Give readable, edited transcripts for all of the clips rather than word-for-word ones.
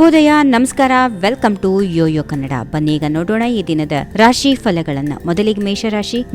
ಶುಭೋದಯ, ನಮಸ್ಕಾರ, welcome to Yoyo Kannada. ಬನ್ನೀಗ ನೋಡೋಣ ಈ ದಿನದ ರಾಶಿ ಫಲಗಳನ್ನ. ಮೊದಲಿಗೆ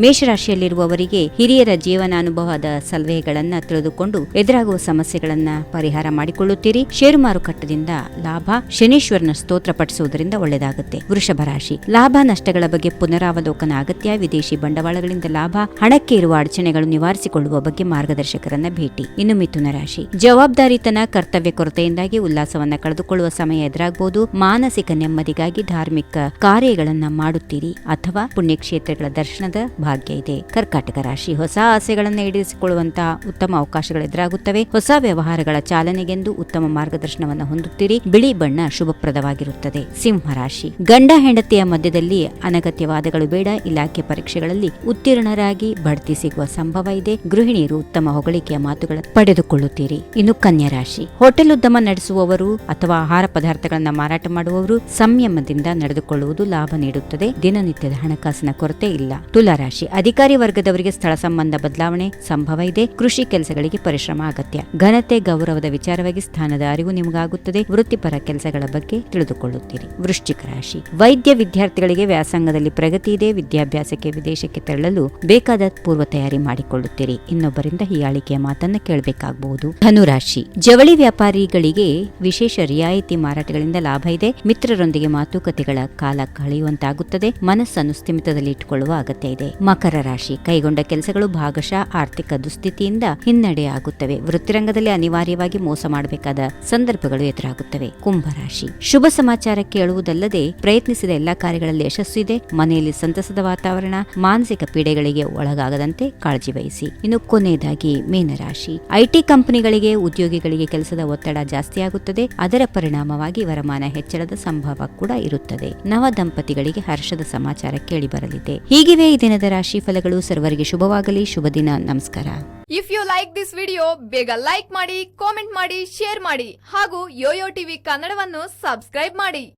ಮೇಷರಾಶಿಯಲ್ಲಿರುವವರಿಗೆ ಹಿರಿಯರ ಜೀವನಾನುಭವದ ಸಲಹೆಗಳನ್ನ ತಿಳಿದುಕೊಂಡು ಎದುರಾಗುವ ಸಮಸ್ಯೆಗಳನ್ನ ಪರಿಹಾರ ಮಾಡಿಕೊಳ್ಳುತ್ತೀರಿ. ಷೇರು ಮಾರುಕಟ್ಟೆಯಿಂದ ಲಾಭ, ಶನೀಶ್ವರನ ಸ್ತೋತ್ರ ಪಠಿಸುವುದರಿಂದ ಒಳ್ಳೆಯದಾಗುತ್ತೆ. ವೃಷಭ ರಾಶಿ, ಲಾಭ ನಷ್ಟಗಳ ಬಗ್ಗೆ ಪುನರಾವಲೋಕನ ಅಗತ್ಯ. ವಿದೇಶಿ ಬಂಡವಾಳಗಳಿಂದ ಲಾಭ, ಹಣಕ್ಕೆ ಇರುವ ಅಡಚಣೆಗಳು ನಿವಾರಿಸಿಕೊಳ್ಳುವ ಬಗ್ಗೆ ಮಾರ್ಗದರ್ಶಕರನ್ನ ಭೇಟಿ. ಇನ್ನು ಮಿಥುನ ರಾಶಿ, ಜವಾಬ್ದಾರಿತನ, ಕರ್ತವ್ಯ ಕೊರತೆಯಿಂದಾಗಿ ಉಲ್ಲಾಸವನ್ನ ಕಳೆದುಕೊಳ್ಳುವ ಸಮಯ ಎದುರಾಗಬಹುದು. ಮಾನಸಿಕ ನೆಮ್ಮದಿಗಾಗಿ ಧಾರ್ಮಿಕ ಕಾರ್ಯಗಳನ್ನ ಮಾಡುತ್ತೀರಿ ಅಥವಾ ಪುಣ್ಯಕ್ಷೇತ್ರಗಳ ದರ್ಶನದ ಭಾಗ್ಯ ಇದೆ. ಕರ್ಕಾಟಕ ರಾಶಿ, ಹೊಸ ಆಸೆಗಳನ್ನು ಈಡೇರಿಸಿಕೊಳ್ಳುವಂತಹ ಉತ್ತಮ ಅವಕಾಶಗಳು ಎದುರಾಗುತ್ತವೆ. ಹೊಸ ವ್ಯವಹಾರಗಳ ಚಾಲನೆಗೆಂದು ಉತ್ತಮ ಮಾರ್ಗದರ್ಶನವನ್ನು ಹೊಂದುತ್ತೀರಿ. ಬಿಳಿ ಬಣ್ಣ ಶುಭಪ್ರದವಾಗಿರುತ್ತದೆ. ಸಿಂಹ ರಾಶಿ, ಗಂಡ ಹೆಂಡತಿಯ ಮಧ್ಯದಲ್ಲಿ ಅನಗತ್ಯವಾದಗಳು ಬೇಡ. ಇಲಾಖೆ ಪರೀಕ್ಷೆಗಳಲ್ಲಿ ಉತ್ತೀರ್ಣರಾಗಿ ಬಡ್ತಿ ಸಿಗುವ ಸಂಭವ ಇದೆ. ಗೃಹಿಣಿಯರು ಉತ್ತಮ ಹೊಗಳಿಕೆಯ ಮಾತುಗಳನ್ನು ಪಡೆದುಕೊಳ್ಳುತ್ತೀರಿ. ಇನ್ನು ಕನ್ಯಾ ರಾಶಿ, ಹೋಟೆಲ್ ಉದ್ಯಮ ನಡೆಸುವವರು ಅಥವಾ ಆಹಾರ ಪದಾರ್ಥಗಳನ್ನು ಮಾರಾಟ ಮಾಡುವವರು ಸಂಯಮದಿಂದ ನಡೆದುಕೊಳ್ಳುವುದು ಲಾಭ ನೀಡುತ್ತದೆ. ದಿನನಿತ್ಯದ ಹಣಕಾಸಿನ ಕೊರತೆ ಇಲ್ಲ. ತುಲಾ ರಾಶಿ, ಅಧಿಕಾರಿ ವರ್ಗದವರಿಗೆ ಸ್ಥಳ ಸಂಬಂಧ ಬದಲಾವಣೆ ಸಂಭವ ಇದೆ. ಕೃಷಿ ಕೆಲಸಗಳಿಗೆ ಪರಿಶ್ರಮ ಅಗತ್ಯ. ಘನತೆ, ಗೌರವದ ವಿಚಾರವಾಗಿ ಸ್ಥಾನದ ಅರಿವು ನಿಮಗಾಗುತ್ತದೆ. ವೃತ್ತಿಪರ ಕೆಲಸಗಳ ಬಗ್ಗೆ ತಿಳಿದುಕೊಳ್ಳುತ್ತೀರಿ. ವೃಶ್ಚಿಕ ರಾಶಿ, ವೈದ್ಯ ವಿದ್ಯಾರ್ಥಿಗಳಿಗೆ ವ್ಯಾಸಂಗದಲ್ಲಿ ಪ್ರಗತಿ ಇದೆ. ವಿದ್ಯಾಭ್ಯಾಸಕ್ಕೆ ವಿದೇಶಕ್ಕೆ ತೆರಳಲು ಬೇಕಾದ ಪೂರ್ವ ತಯಾರಿ ಮಾಡಿಕೊಳ್ಳುತ್ತೀರಿ. ಇನ್ನೊಬ್ಬರಿಂದ ಹೀಯಾಳಿಕೆಯ ಮಾತನ್ನ ಕೇಳಬೇಕಾಗಬಹುದು. ಧನುರಾಶಿ, ಜವಳಿ ವ್ಯಾಪಾರಿಗಳಿಗೆ ವಿಶೇಷ ರಿಯಾಯಿತಿ ಮಾರಾಟಗಳಿಂದ ಲಾಭ ಇದೆ. ಮಿತ್ರರೊಂದಿಗೆ ಮಾತುಕತೆಗಳ ಕಾಲ ಕಳೆಯುವಂತಾಗುತ್ತದೆ. ಮನಸ್ಸನ್ನು ಸ್ಥಿಮಿತದಲ್ಲಿ ಇಟ್ಟುಕೊಳ್ಳುವ ಅಗತ್ಯ ಇದೆ. ಮಕರ ರಾಶಿ, ಕೈಗೊಂಡ ಕೆಲಸಗಳು ಭಾಗಶಃ ಆರ್ಥಿಕ ದುಸ್ಥಿತಿಯಿಂದ ಹಿನ್ನಡೆ ಆಗುತ್ತವೆ. ವೃತ್ತಿರಂಗದಲ್ಲಿ ಅನಿವಾರ್ಯವಾಗಿ ಮೋಸ ಮಾಡಬೇಕಾದ ಸಂದರ್ಭಗಳು ಎದುರಾಗುತ್ತವೆ. ಕುಂಭರಾಶಿ, ಶುಭ ಸಮಾಚಾರ ಕೇಳುವುದಲ್ಲದೆ ಪ್ರಯತ್ನಿಸಿದ ಎಲ್ಲಾ ಕಾರ್ಯಗಳಲ್ಲಿ ಯಶಸ್ಸು ಇದೆ. ಮನೆಯಲ್ಲಿ ಸಂತಸದ ವಾತಾವರಣ. ಮಾನಸಿಕ ಪೀಡೆಗಳಿಗೆ ಒಳಗಾಗದಂತೆ ಕಾಳಜಿ ವಹಿಸಿ. ಇನ್ನು ಕೊನೆಯದಾಗಿ ಮೀನರಾಶಿ, ಐಟಿ ಕಂಪನಿಗಳಿಗೆ ಉದ್ಯೋಗಿಗಳಿಗೆ ಕೆಲಸದ ಒತ್ತಡ ಜಾಸ್ತಿಯಾಗುತ್ತದೆ. ಅದರ ಪರಿಣಾಮವಾಗಿ ವರಮಾನ ಹೆಚ್ಚಳದ ಸಂಭವ ಕೂಡ ಇರುತ್ತದೆ. ನವ ದಂಪತಿಗಳಿಗೆ ಹರ್ಷದ ಸಮಾಚಾರ ಕೇಳಿ ಬರಲಿದೆ. ಹೀಗಿವೆ ಈ ದಿನದ ರಾಶಿ ಫಲಗಳು. ಸರ್ವರಿಗೆ ಶುಭವಾಗಲಿ. ಶುಭ ದಿನ. ನಮಸ್ಕಾರ. If you like this video, ಬೇಗ ಲೈಕ್ ಮಾಡಿ, ಕಾಮೆಂಟ್ ಮಾಡಿ, ಶೇರ್ ಮಾಡಿ ಹಾಗೂ ಯೋಯೋ ಟಿವಿ ಕನ್ನಡವನ್ನು ಸಬ್ಸ್ಕ್ರೈಬ್ ಮಾಡಿ.